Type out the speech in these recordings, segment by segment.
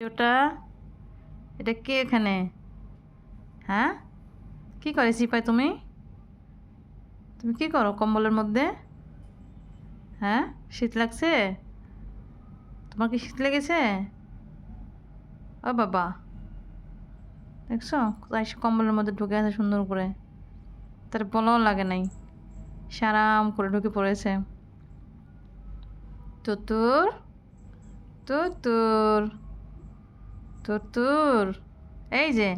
ওটা এটা কে এখানে? হ্যাঁ, কি করে সিপাই? তুমি তুমি কি করো কম্বলের মধ্যে? হ্যাঁ, শীত লাগছে? তোমার কি শীত লেগেছে? ও বাবা, দেখছো কোথায় এসে কম্বলের মধ্যে ঢুকে আছে সুন্দর করে, তার বলাও লাগে নাই, সারাম করে ঢুকে পড়েছে। তুতুর, তুতুর, তুতুর, এই যে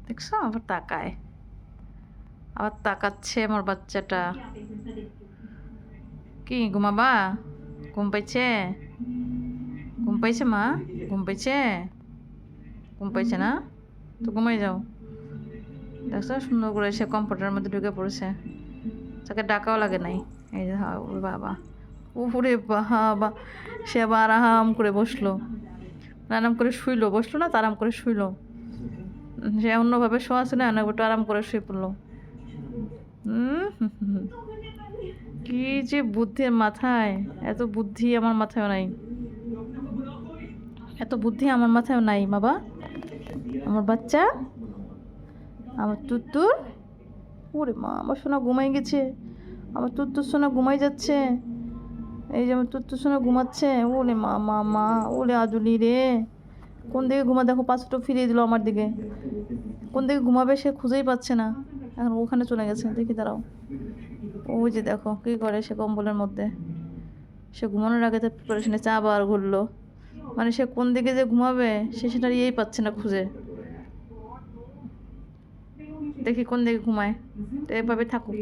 দেখছো আবার তাকায়, আবার তাকাচ্ছে আমার বাচ্চাটা। কি ঘুমাবা? ঘুম পাইছে? ঘুম পাইছে মা? ঘুম পাইছে? ঘুম পাইছে না? তো ঘুমাই যাও। দেখছো সুন্দর করে সে কম্পিউটারের মধ্যে ঢুকে পড়েছে, তাকে ডাকাও লাগে নাই। এই যে ওরে বাবা, ওরে বাবা, সে আবার আরাম করে বসলো, আরাম করে শুইলো, বসলো না তো আরাম করে শুইলো। সে অন্যভাবে শোয়া ছিল না, একটু আরাম করে শুয়ে পড়লো। কি যে বুদ্ধি মাথায়, এত বুদ্ধি আমার মাথায় নাই, এত বুদ্ধি আমার মাথায় নাই বাবা। আমার বাচ্চা, আমার তুত্তুর, ওরে মা, আমার সোনা ঘুমাই গেছে, আমার তুত্তুর সোনা ঘুমাই যাচ্ছে। এই যে আমার তুত্তুর সোনা ঘুমাচ্ছে। ওরে মা, মা মা, ওরে আজুলি রে, কোন দিকে ঘুমা? দেখো পাঁচটা ফিরিয়ে দিল আমার দিকে, কোন দিকে ঘুমাবে সে খুঁজেই পাচ্ছে না, এখন ওখানে চলে গেছে। দেখি দাঁড়াও, ওই যে দেখো কি করে সে কম্বলের মধ্যে। সে ঘুমানোর আগে তো প্রিপারেশনে চা আবার ঘুরলো, মানে সে কোন দিকে যে ঘুমাবে সে সেটা ইয়েই পাচ্ছে না খুঁজে। দেখি কোন দিকে ঘুমায়, তো এভাবে থাকুক।